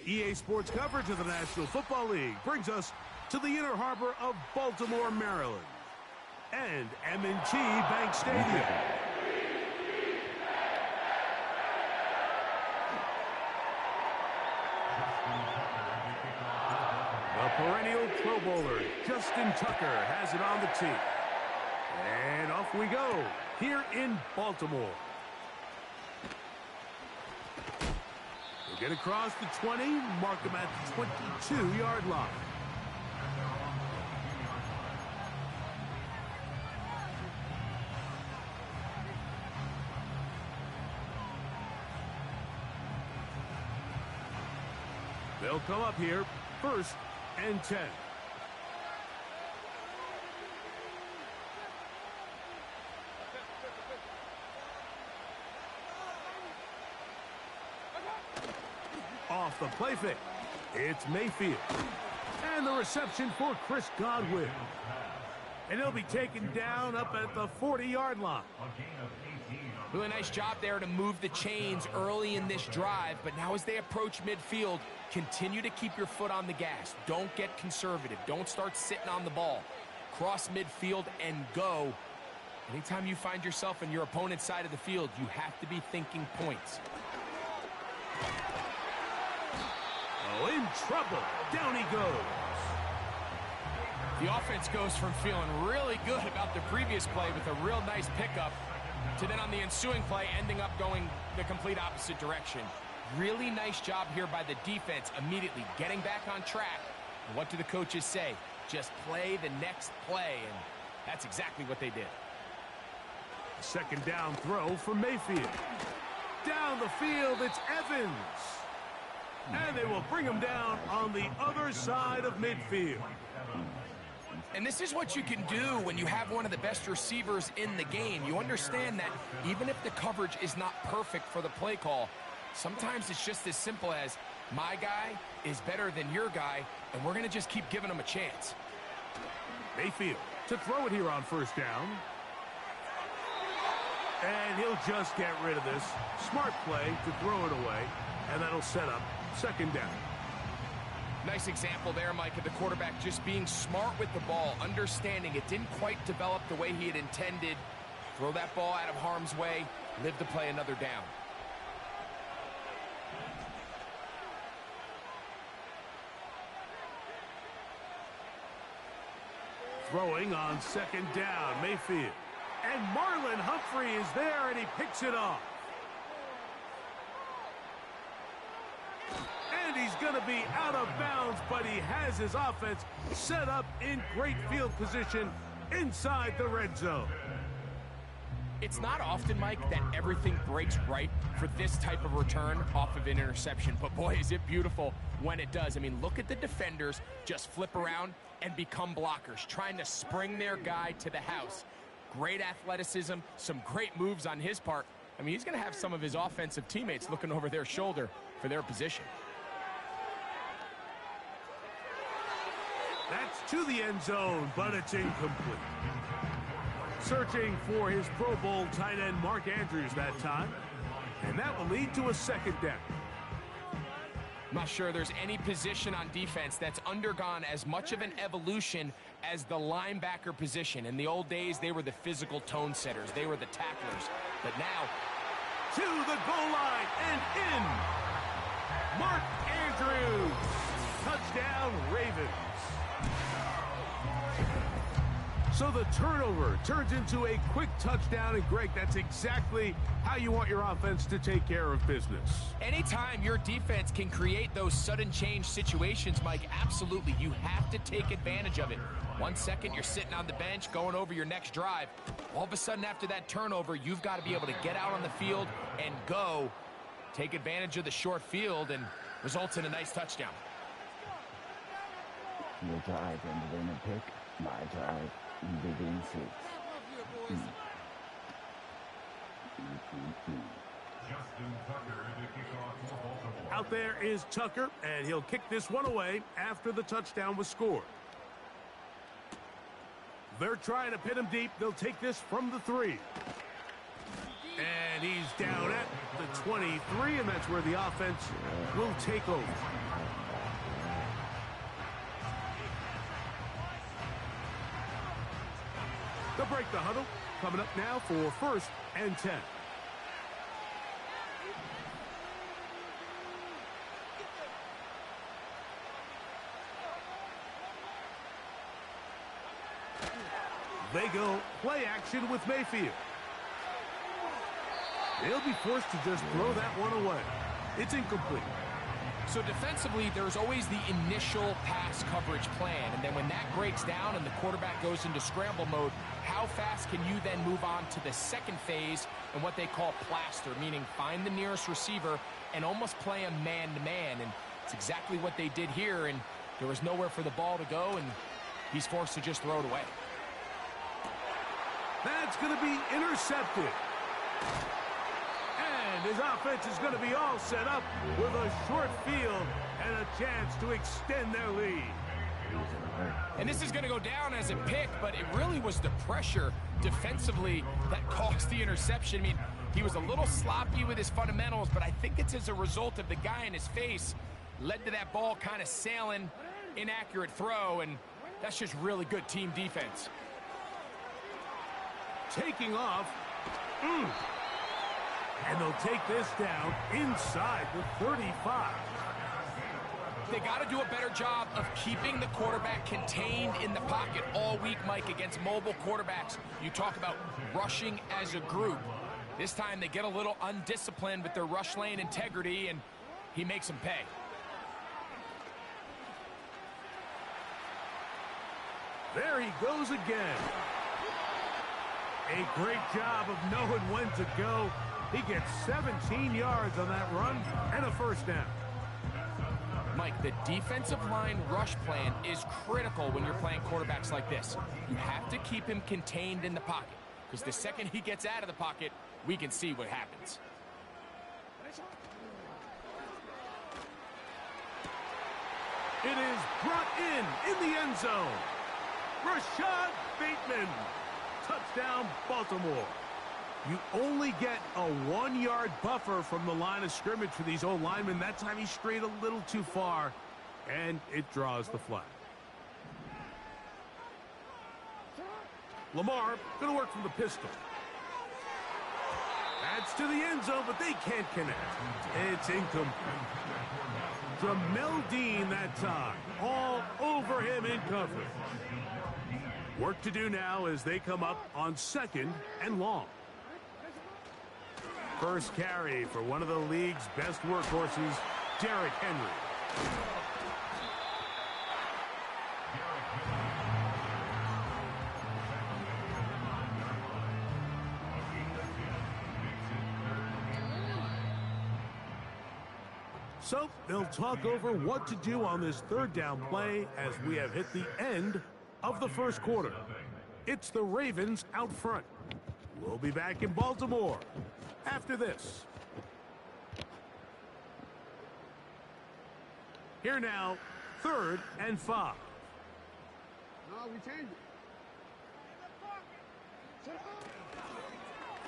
EA Sports coverage of the National Football League brings us to the inner harbor of Baltimore, Maryland, and M&T Bank Stadium. The perennial Pro Bowler, Justin Tucker, has it on the tee. And off we go, here in Baltimore. He'll get across the 20, mark him at the 22-yard line. They'll come up here, 1st and 10. Off the play fake, it's Mayfield. And the reception for Chris Godwin. And he'll be taken down up at the 40-yard line. Really nice job there to move the chains early in this drive, but now as they approach midfield, continue to keep your foot on the gas. Don't get conservative. Don't start sitting on the ball. Cross midfield and go. Anytime you find yourself on your opponent's side of the field, you have to be thinking points. Oh, in trouble. Down he goes. The offense goes from feeling really good about the previous play with a real nice pickup to then on the ensuing play ending up going the complete opposite direction. Really nice job here by the defense immediately getting back on track. And what do the coaches say? Just play the next play, and that's exactly what they did. Second down throw for Mayfield. Down the field, it's Evans. And they will bring him down on the other side of midfield. And this is what you can do when you have one of the best receivers in the game. You understand that even if the coverage is not perfect for the play call, sometimes it's just as simple as my guy is better than your guy, and we're going to just keep giving him a chance. Mayfield to throw it here on 1st down. And he'll just get rid of this. Smart play to throw it away, and that'll set up 2nd down. Nice example there, Mike, of the quarterback just being smart with the ball, understanding it didn't quite develop the way he had intended. Throw that ball out of harm's way, live to play another down. Throwing on 2nd down, Mayfield. And Marlon Humphrey is there, and he picks it off. And he's going to be out of bounds, but he has his offense set up in great field position inside the red zone. It's not often, Mike, that everything breaks right for this type of return off of an interception. But boy, is it beautiful when it does. I mean, look at the defenders just flip around and become blockers, trying to spring their guy to the house. Great athleticism, some great moves on his part. I mean, he's going to have some of his offensive teammates looking over their shoulder for their position. That's to the end zone, but it's incomplete. Searching for his Pro Bowl tight end Mark Andrews that time, and that will lead to a 2nd down. I'm not sure there's any position on defense that's undergone as much of an evolution as the linebacker position. In the old days, they were the physical tone setters. They were the tacklers. But now, to the goal line and in. Mark Andrews. Touchdown, Ravens. So the turnover turns into a quick touchdown, and Greg, that's exactly how you want your offense to take care of business. Anytime your defense can create those sudden change situations, Mike, absolutely, you have to take advantage of it. 1 second, you're sitting on the bench, going over your next drive. All of a sudden, after that turnover, you've got to be able to get out on the field and go, take advantage of the short field, and results in a nice touchdown. Your drive and the winner pick, my drive. Begin 6. Out there is Tucker, and he'll kick this one away after the touchdown was scored. They're trying to pin him deep. They'll take this from the 3. And he's down at the 23, and that's where the offense will take over. They'll break the huddle. Coming up now for 1st and 10. They go play action with Mayfield. They'll be forced to just throw that one away. It's incomplete. So defensively, there's always the initial pass coverage plan, and then when that breaks down and the quarterback goes into scramble mode, how fast can you then move on to the second phase and what they call plaster, meaning find the nearest receiver and almost play him man-to-man, and it's exactly what they did here, and there was nowhere for the ball to go, and he's forced to just throw it away. That's going to be intercepted. And his offense is going to be all set up with a short field and a chance to extend their lead. And this is going to go down as a pick, but it really was the pressure defensively that caused the interception. I mean, he was a little sloppy with his fundamentals, but I think it's as a result of the guy in his face led to that ball kind of sailing, inaccurate throw, and that's just really good team defense. Taking off. And they'll take this down inside the 35. They got to do a better job of keeping the quarterback contained in the pocket all week, Mike, against mobile quarterbacks. You talk about rushing as a group. This time they get a little undisciplined with their rush lane integrity, and he makes them pay. There he goes again. A great job of knowing when to go. He gets 17 yards on that run and a first down. Mike, the defensive line rush plan is critical when you're playing quarterbacks like this. You have to keep him contained in the pocket, because the second he gets out of the pocket, we can see what happens. It is brought in the end zone. Rashad Bateman. Touchdown, Baltimore. You only get a 1-yard buffer from the line of scrimmage for these old linemen. That time he strayed a little too far, and it draws the flag. Lamar going to work from the pistol. That's to the end zone, but they can't connect. It's incomplete. Jamel Dean that time. All over him in coverage. Work to do now as they come up on 2nd and long. First carry for one of the league's best workhorses, Derrick Henry. So they'll talk over what to do on this 3rd down play as we have hit the end of the first quarter. It's the Ravens out front. We'll be back in Baltimore after this. Here now, 3rd and 5. No, we changed it.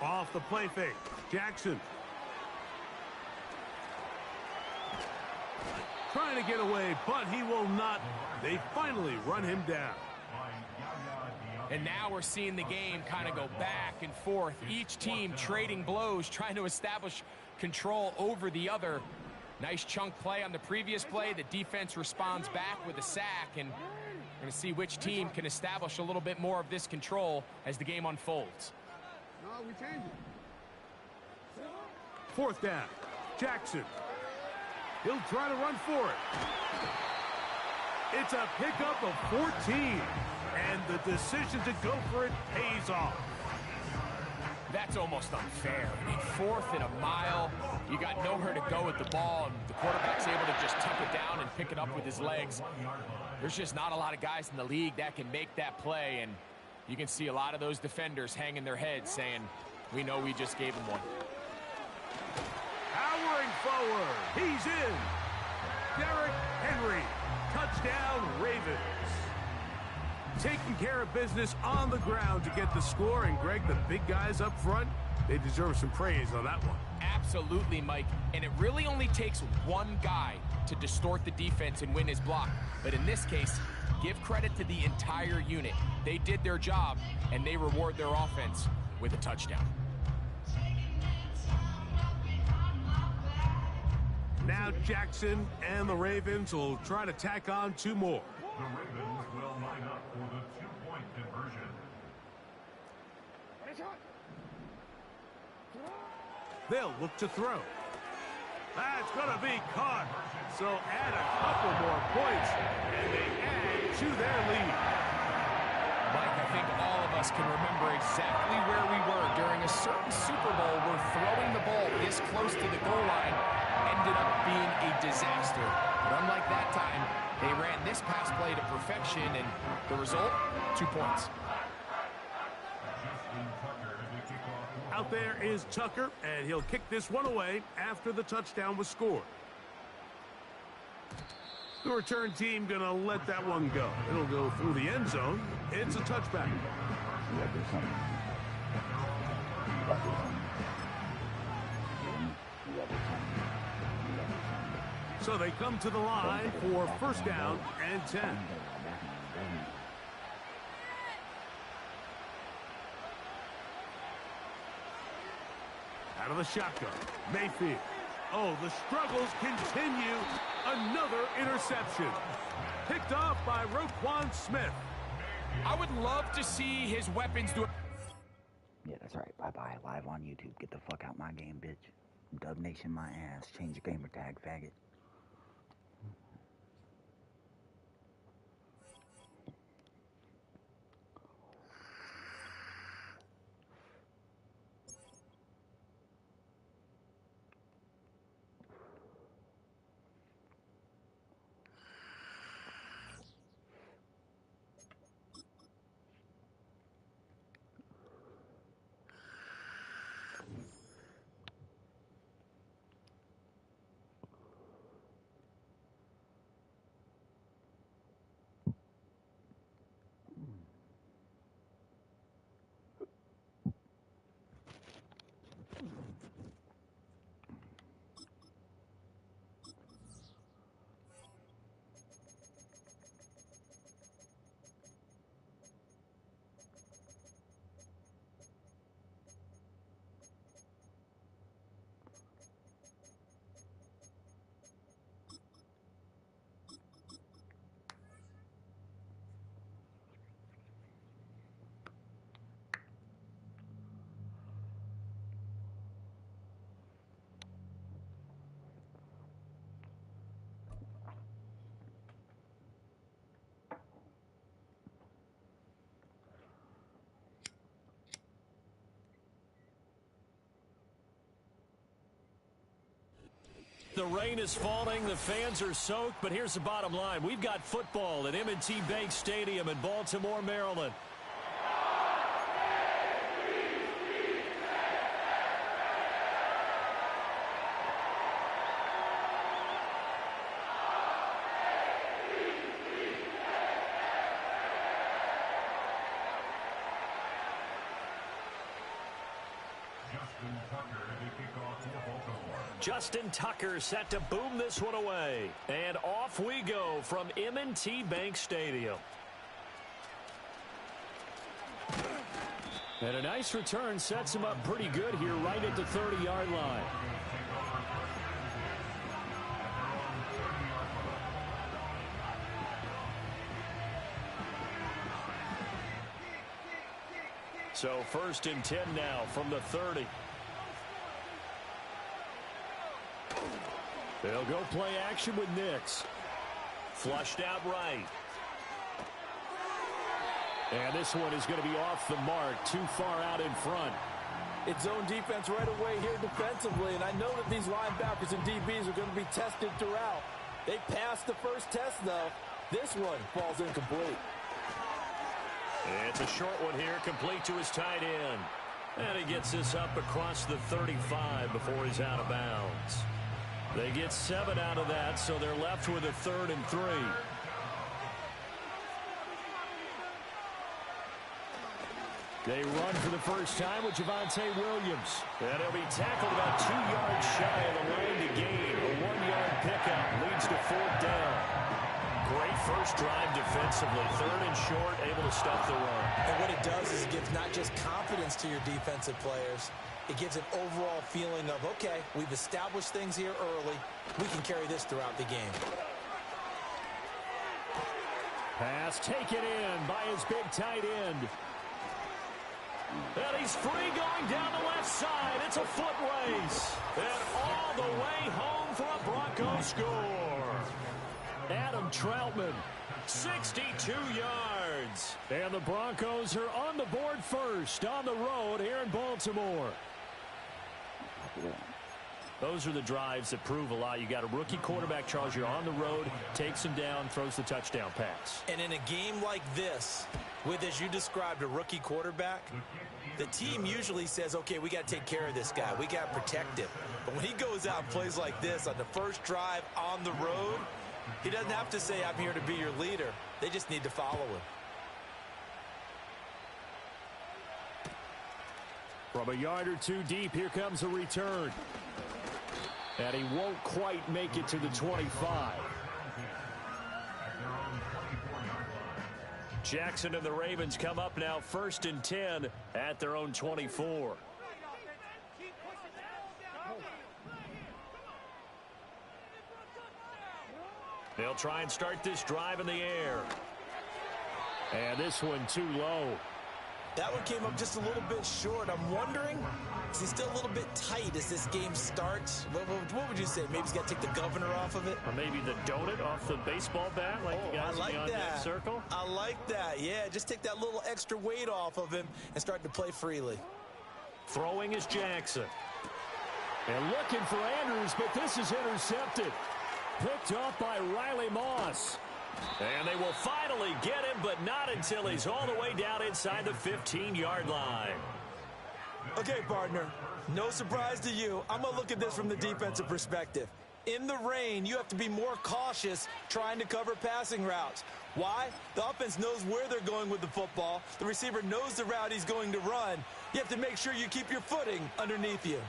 Off the play fake, Jackson. Trying to get away, but he will not. They finally run him down. And now we're seeing the game kind of go back and forth. Each team trading blows, trying to establish control over the other. Nice chunk play on the previous play. The defense responds back with a sack, and we're going to see which team can establish a little bit more of this control as the game unfolds. No, we changed it. 4th down, Jackson. He'll try to run for it. It's a pickup of 14. And the decision to go for it pays off. That's almost unfair. I mean, 4th and a mile. You got nowhere to go with the ball, and the quarterback's able to just tuck it down and pick it up with his legs. There's just not a lot of guys in the league that can make that play, and you can see a lot of those defenders hanging their heads saying, we know we just gave him one. Powering forward. He's in. Derrick Henry. Touchdown, Ravens. Taking care of business on the ground to get the score. And, Greg, the big guys up front, they deserve some praise on that one. Absolutely, Mike. And it really only takes one guy to distort the defense and win his block. But in this case, give credit to the entire unit. They did their job, and they reward their offense with a touchdown. Now Jackson and the Ravens will try to tack on 2 more. The Ravens will line up for the 2-point conversion. They'll look to throw. That's going to be caught. So add a couple more points, and they add to their lead. Mike, I think all of us can remember exactly where we were during a certain Super Bowl where throwing the ball this close to the goal line ended up being a disaster. But unlike that time, they ran this pass play to perfection, and the result, 2 points. Out there is Tucker, and he'll kick this one away after the touchdown was scored. The return team going to let that one go. It'll go through the end zone. It's a touchback. So they come to the line for first down and 10. Out of the shotgun, Mayfield. Oh, the struggles continue. Another interception. Picked off by Roquan Smith. I would love to see his weapons do it. Yeah, that's right. Bye-bye. Live on YouTube. Get the fuck out my game, bitch. Dub Nation my ass. Change your gamer tag, faggot. The rain is falling, the fans are soaked, but here's the bottom line. We've got football at M&T Bank Stadium in Baltimore, Maryland. Justin Tucker set to boom this one away. And off we go from M&T Bank Stadium. And a nice return sets him up pretty good here right at the 30-yard line. So 1st and 10 now from the 30. They'll go play action with Nix. Flushed out right. And this one is going to be off the mark, too far out in front. It's zone defense right away here defensively, and I know that these linebackers and DBs are going to be tested throughout. They passed the first test, though. This one falls incomplete. It's a short one here, complete to his tight end. And he gets this up across the 35 before he's out of bounds. They get 7 out of that, so they're left with a 3rd and 3. They run for the first time with Javonte Williams. And he'll be tackled about 2 yards shy of the line to gain. A 1-yard pickup. Leads to 4th down. Great first drive defensively. 3rd and short, able to stop the run. And what it does is it gives not just confidence to your defensive players, it gives an overall feeling of, okay, we've established things here early. We can carry this throughout the game. Pass taken in by his big tight end. And he's free going down the left side. It's a foot race. And all the way home for a Broncos score. Adam Troutman, 62 yards. And the Broncos are on the board first on the road here in Baltimore. Those are the drives that prove a lot. You got a rookie quarterback, Charles. You're on the road, takes him down, throws the touchdown pass. And in a game like this, with, as you described, a rookie quarterback, the team usually says, okay, we got to take care of this guy. We got to protect him. But when he goes out and plays like this on the first drive on the road, he doesn't have to say, I'm here to be your leader. They just need to follow him. From a yard or two deep, here comes a return. And he won't quite make it to the 25. Jackson and the Ravens come up now 1st and 10 at their own 24. They'll try and start this drive in the air. And this one too low. That one came up just a little bit short. I'm wondering, is he still a little bit tight as this game starts? What would you say? Maybe he's got to take the governor off of it? Or maybe the donut off the baseball bat like the guys beyond that circle? I like that. Yeah, just take that little extra weight off of him and start to play freely. Throwing is Jackson. And looking for Andrews, but this is intercepted. Picked off by Riley Moss. And they will finally get him, but not until he's all the way down inside the 15-yard line. Okay, partner, no surprise to you. I'm going to look at this from the defensive perspective. In the rain, you have to be more cautious trying to cover passing routes. Why? The offense knows where they're going with the football. The receiver knows the route he's going to run. You have to make sure you keep your footing underneath you.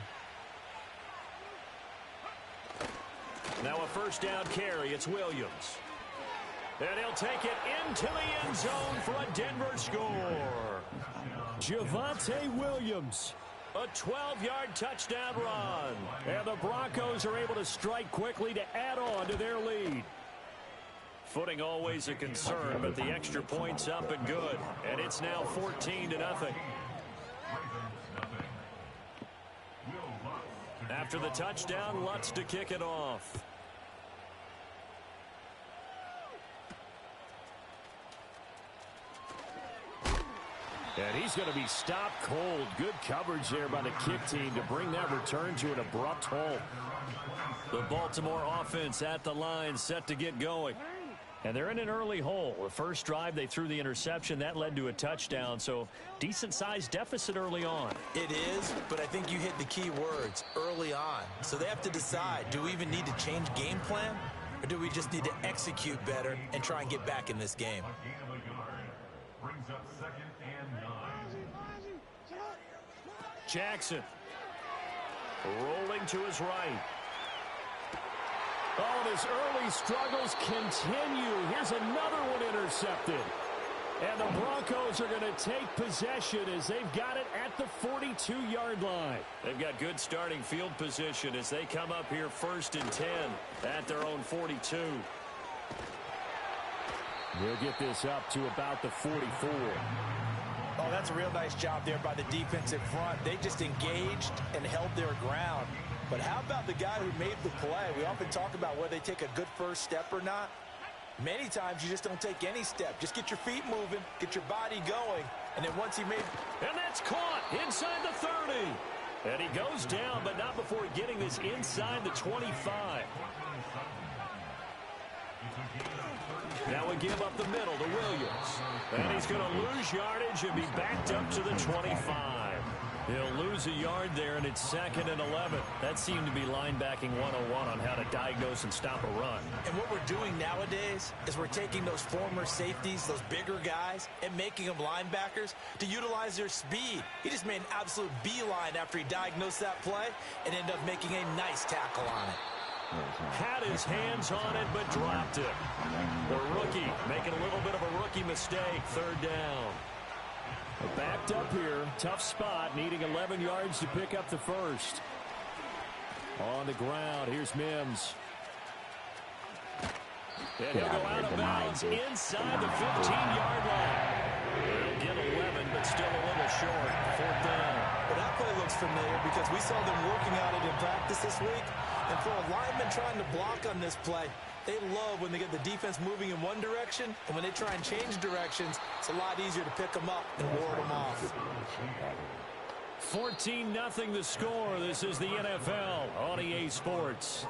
Now a 1st down carry. It's Williams. And he'll take it into the end zone for a Denver score. Javonte Williams. A 12-yard touchdown run. And the Broncos are able to strike quickly to add on to their lead. Footing always a concern, but the extra point's up and good. And it's now 14-0. After the touchdown, Lutz to kick it off. And he's going to be stopped cold. Good coverage there by the kick team to bring that return to an abrupt halt. The Baltimore offense at the line, set to get going. And they're in an early hole. The first drive, they threw the interception. That led to a touchdown, so decent-sized deficit early on. It is, but I think you hit the key words, early on. So they have to decide, do we even need to change game plan, or do we just need to execute better and try and get back in this game? Brings up 2nd and 9. Jackson rolling to his right. Oh, and his early struggles continue. Here's another one intercepted. And the Broncos are going to take possession as they've got it at the 42-yard line. They've got good starting field position as they come up here 1st and 10 at their own 42. They'll get this up to about the 44. Oh, that's a real nice job there by the defensive front. They just engaged and held their ground. But how about the guy who made the play? We often talk about whether they take a good first step or not. Many times you just don't take any step. Just get your feet moving, get your body going, and then once he made... And that's caught inside the 30. And he goes down, but not before getting this inside the 25. Now we give up the middle to Williams. And he's going to lose yardage and be backed up to the 25. He'll lose a yard there, and it's 2nd and 11. That seemed to be linebacking 101 on how to diagnose and stop a run. And what we're doing nowadays is we're taking those former safeties, those bigger guys, and making them linebackers to utilize their speed. He just made an absolute beeline after he diagnosed that play and ended up making a nice tackle on it. Had his hands on it, but dropped it. The rookie making a little bit of a rookie mistake. Third down. Backed up here. Tough spot. Needing 11 yards to pick up the first. On the ground, here's Mims. And he'll go out of bounds inside the 15-yard line. He'll get 11, but still a little short. Fourth down. Well, that play looks familiar because we saw them working at it in practice this week. And for a lineman trying to block on this play, they love when they get the defense moving in one direction, and when they try and change directions, it's a lot easier to pick them up and ward them off. 14-0 the score. This is the NFL on EA Sports.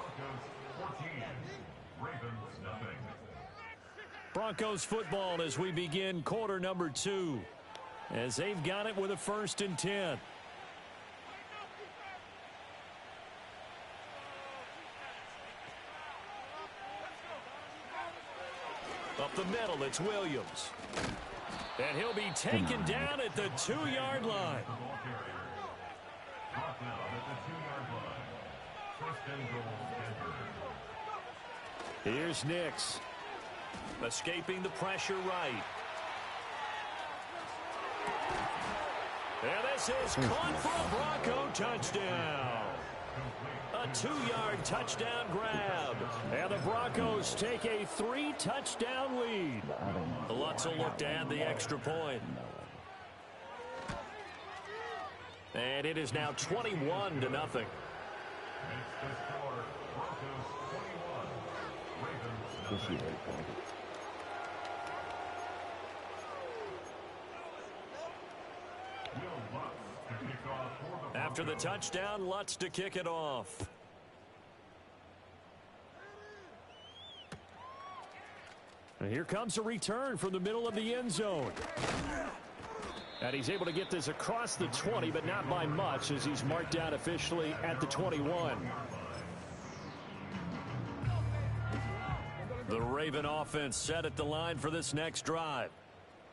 Broncos football as we begin quarter number 2. As they've got it with a 1st and 10. Up the middle, it's Williams. And he'll be taken down at the 2-yard line. Here's Nix. Escaping the pressure right. And this is caught for a Bronco touchdown. A 2-yard touchdown grab. And the Broncos take a 3-touchdown lead. Lutz will look to add the extra point. And it is now 21-0. After the touchdown, Lutz to kick it off. And here comes a return from the middle of the end zone. And he's able to get this across the 20, but not by much as he's marked down officially at the 21. The Raven offense set at the line for this next drive.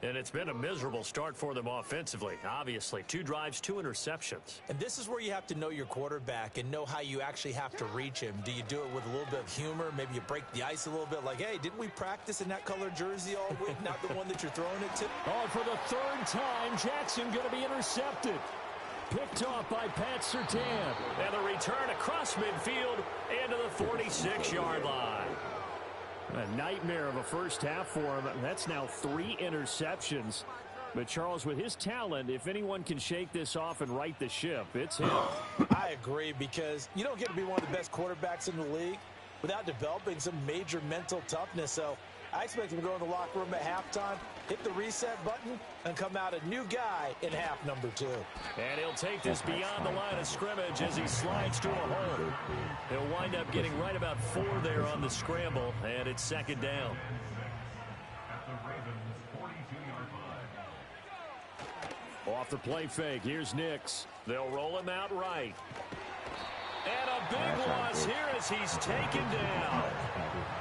And it's been a miserable start for them offensively. Obviously, 2 drives, 2 interceptions. And this is where you have to know your quarterback and know how you actually have to reach him. Do you do it with a little bit of humor? Maybe you break the ice a little bit like, hey, didn't we practice in that color jersey all week? Not the one that you're throwing it to. Oh, for the 3rd time, Jackson going to be intercepted. Picked off by Pat Surtain. And the return across midfield into the 46-yard line. A nightmare of a first half for him. That's now 3 interceptions. But Charles, with his talent, if anyone can shake this off and right the ship, it's him. I agree, because you don't get to be one of the best quarterbacks in the league without developing some major mental toughness. So I expect him to go in the locker room at halftime, hit the reset button, and come out a new guy in half number 2. And he'll take this beyond the line of scrimmage as he slides to a hole. He'll wind up getting right about 4 there on the scramble, and it's 2nd down. Off the play fake, here's Nix. They'll roll him out right. And a big loss here as he's taken down.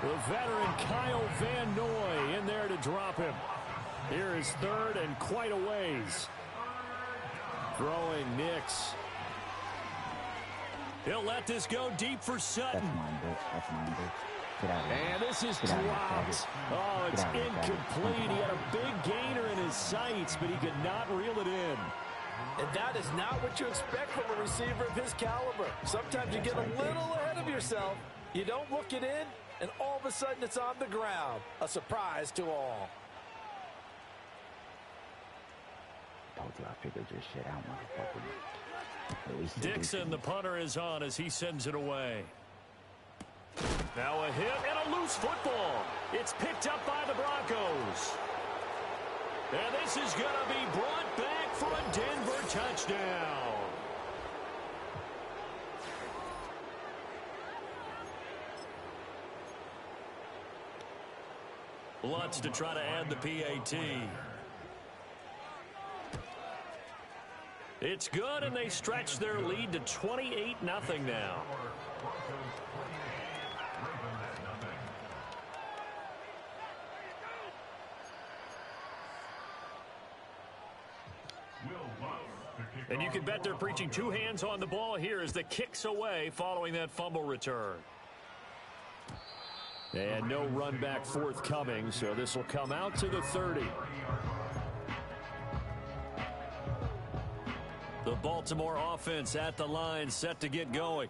The veteran Kyle Van Noy in there to drop him. Here is 3rd and quite a ways. Throwing Nix. He'll let this go deep for Sutton. That's mine, bitch. That's mine, bitch. Get out of here. And this is dropped. Oh, it's incomplete. He had a big gainer in his sights, but he could not reel it in. And that is not what you expect from a receiver of his caliber. Sometimes you get a little ahead of yourself. You don't look it in, and all of a sudden it's on the ground. A surprise to all. Told you I figured this shit out, motherfucker. Dixon, the punter, is on as he sends it away. Now a hit and a loose football. It's picked up by the Broncos. And this is going to be brought back for a Denver touchdown. Lutz to try to add the PAT. It's good, and they stretch their lead to 28-0 now. And you can bet they're preaching 2 hands on the ball here as the kick's away following that fumble return. And no run back forthcoming, so this will come out to the 30. The Baltimore offense at the line, set to get going.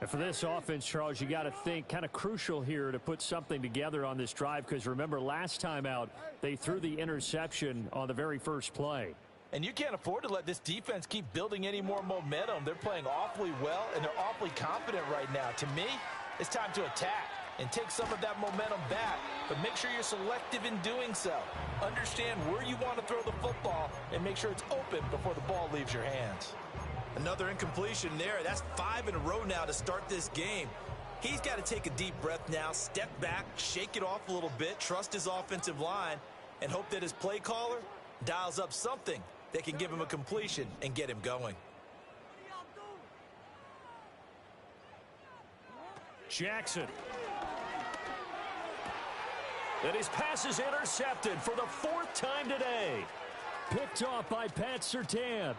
And for this offense, Charles, you got to think kind of crucial here to put something together on this drive, because remember last time out, they threw the interception on the very first play. And you can't afford to let this defense keep building any more momentum. They're playing awfully well, and they're awfully confident right now. To me, it's time to attack and take some of that momentum back, but make sure you're selective in doing so. Understand where you want to throw the football and make sure it's open before the ball leaves your hands. Another incompletion there. That's 5 in a row now to start this game. He's got to take a deep breath now, step back, shake it off a little bit, trust his offensive line, and hope that his play caller dials up something that can give him a completion and get him going. Jackson. And his pass is intercepted for the 4th time today. Picked off by Pat Surtain.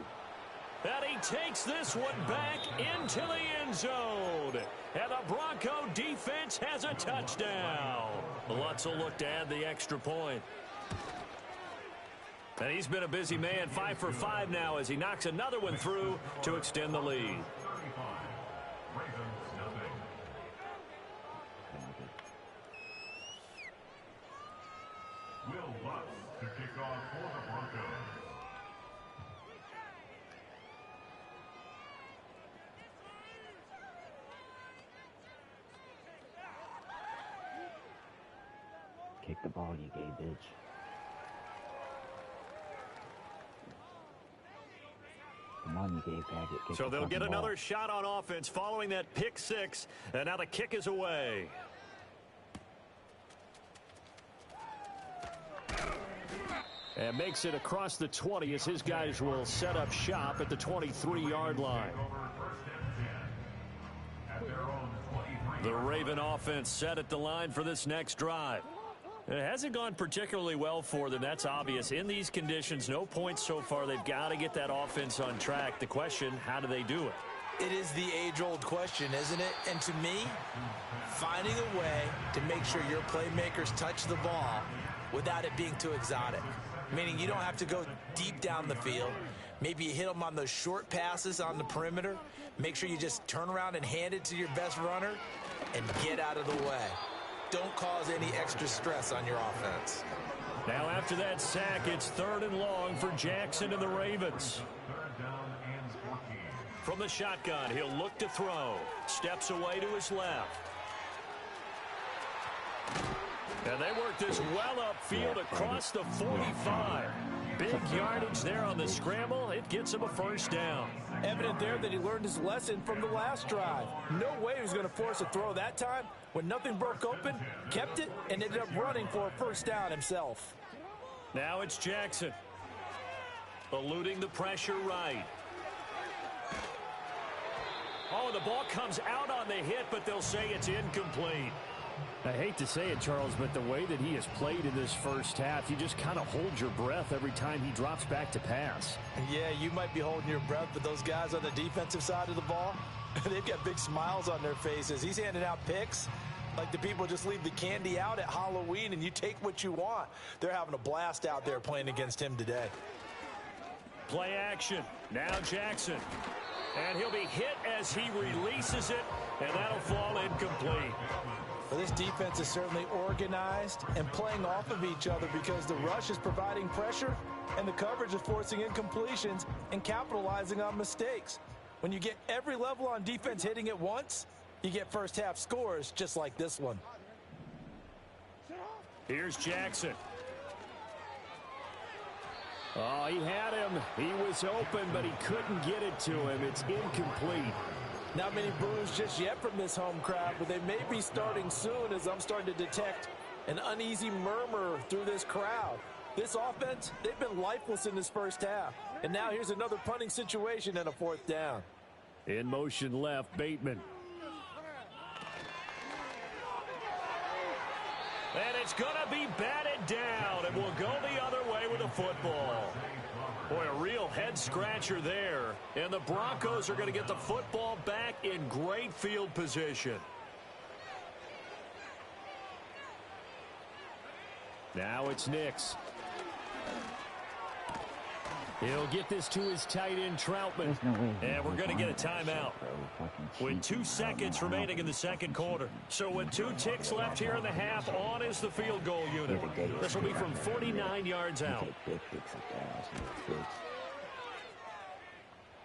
And he takes this one back into the end zone. And the Bronco defense has a touchdown. Lutz will look to add the extra point. And he's been a busy man, 5 for 5 now as he knocks another one through to extend the lead. Will Lutz to kick off for the Broncos. Kick the ball, you gay bitch. Come on, you gay faggot. Kick So they'll get another ball. shot on offense following that pick 6. And now the kick is away. And makes it across the 20 as his guys will set up shop at the 23-yard line. The Raven offense set at the line for this next drive. It hasn't gone particularly well for them. That's obvious. In these conditions, no points so far. They've got to get that offense on track. The question, how do they do it? It is the age-old question, isn't it? And to me, finding a way to make sure your playmakers touch the ball without it being too exotic. Meaning you don't have to go deep down the field. Maybe you hit them on those short passes on the perimeter. Make sure you just turn around and hand it to your best runner and get out of the way. Don't cause any extra stress on your offense. Now after that sack, it's 3rd and long for Jackson and the Ravens. From the shotgun, he'll look to throw. Steps away to his left. And they work this well upfield across the 45. Big yardage there on the scramble. It gets him a first down. Evident there that he learned his lesson from the last drive. No way he was going to force a throw that time. When nothing broke open, kept it, and ended up running for a first down himself. Now it's Jackson. Eluding the pressure right. Oh, the ball comes out on the hit, but they'll say it's incomplete. I hate to say it, Charles, but the way that he has played in this first half, you just kind of hold your breath every time he drops back to pass. Yeah, you might be holding your breath, but those guys on the defensive side of the ball, they've got big smiles on their faces. He's handing out picks like the people just leave the candy out at Halloween and you take what you want. They're having a blast out there playing against him today. Play action. Now Jackson. And he'll be hit as he releases it, and that'll fall incomplete. Well, this defense is certainly organized and playing off of each other because the rush is providing pressure and the coverage is forcing incompletions and capitalizing on mistakes. When you get every level on defense hitting at once, you get first half scores just like this one. Here's Jackson. Oh, he had him. He was open, but he couldn't get it to him. It's incomplete. Not many boos just yet from this home crowd, but they may be starting soon as I'm starting to detect an uneasy murmur through this crowd. This offense, they've been lifeless in this first half. And now here's another punting situation and a 4th down. In motion left, Bateman. And it's going to be batted down, and we'll go the other way with the football. Boy, a real head-scratcher there. And the Broncos are going to get the football back in great field position. Now it's Nix. He'll get this to his tight end, Troutman. No way. And we're going to get a timeout. With 2 seconds remaining in the second quarter. So with 2 ticks left here in the half, on is the field goal unit. This will be from 49 yards out.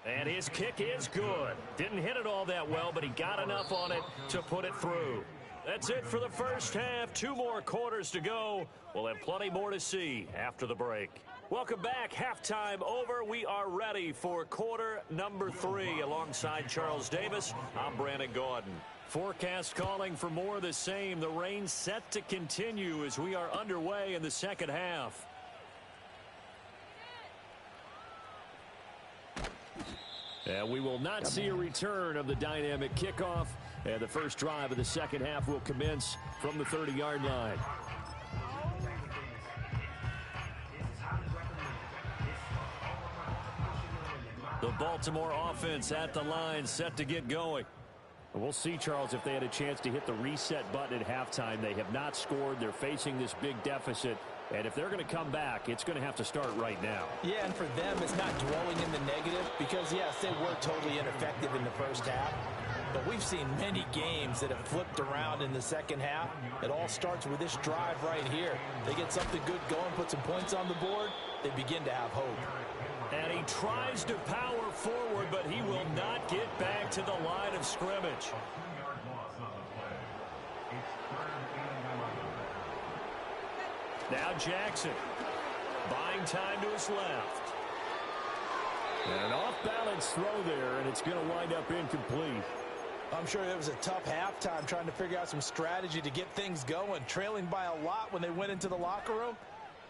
And his kick is good. Didn't hit it all that well, but he got enough on it to put it through. That's it for the first half. 2 more quarters to go. We'll have plenty more to see after the break. Welcome back. Halftime over. We are ready for quarter number 3. Alongside Charles Davis, I'm Brandon Gaudin. Forecast calling for more of the same. The rain set to continue as we are underway in the second half. And we will not see a return of the dynamic kickoff. And the first drive of the second half will commence from the 30-yard line. The Baltimore offense at the line, set to get going. We'll see, Charles, if they had a chance to hit the reset button at halftime. They have not scored. They're facing this big deficit. And if they're going to come back, it's going to have to start right now. Yeah, and for them, it's not dwelling in the negative because, yes, they were totally ineffective in the first half. But we've seen many games that have flipped around in the second half. It all starts with this drive right here. They get something good going, put some points on the board, they begin to have hope. And he tries to power forward, but he will not get back to the line of scrimmage. Now Jackson, buying time to his left. And an off-balance throw there, and it's going to wind up incomplete. I'm sure it was a tough halftime trying to figure out some strategy to get things going, trailing by a lot when they went into the locker room.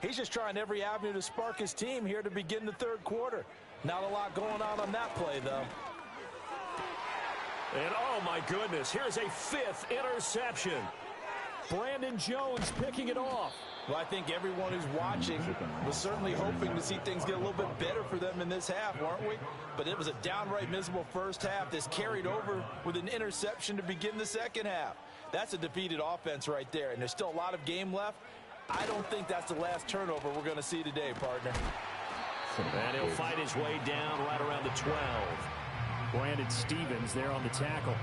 He's just trying every avenue to spark his team here to begin the third quarter. Not a lot going on that play, though. And, oh, my goodness, here's a 5th interception. Brandon Jones picking it off. Well, I think everyone who's watching was certainly hoping to see things get a little bit better for them in this half, weren't we? But it was a downright miserable first half. This carried over with an interception to begin the second half. That's a defeated offense right there, and there's still a lot of game left. I don't think that's the last turnover we're going to see today, partner. And he'll fight his way down right around the 12. Brandon Stevens there on the tackle.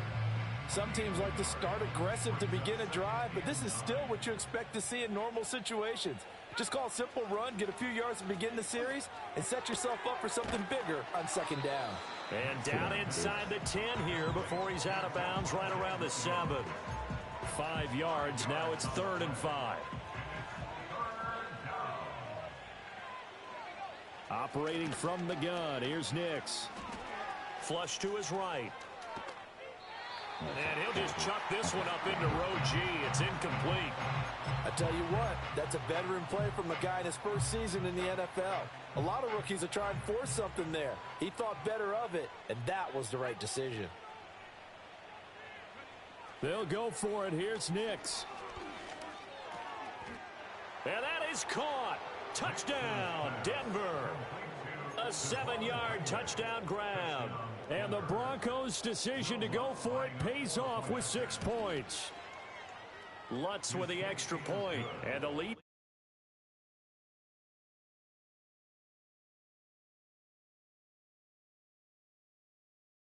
Some teams like to start aggressive to begin a drive, but this is still what you expect to see in normal situations. Just call a simple run, get a few yards to begin the series, and set yourself up for something bigger on second down. And down inside the 10 here before he's out of bounds right around the 7. 5 yards, now it's 3rd and 5. Operating from the gun, here's Nix. Flush to his right. And he'll just chuck this one up into row G. It's incomplete. I tell you what, that's a veteran play from a guy in his first season in the NFL. A lot of rookies are trying to force something there. He thought better of it, and that was the right decision. They'll go for it. Here's Nix. And that is caught. Touchdown, Denver. A 7-yard touchdown grab. And the Broncos' decision to go for it pays off with 6 points. Lutz with the extra point, and the lead.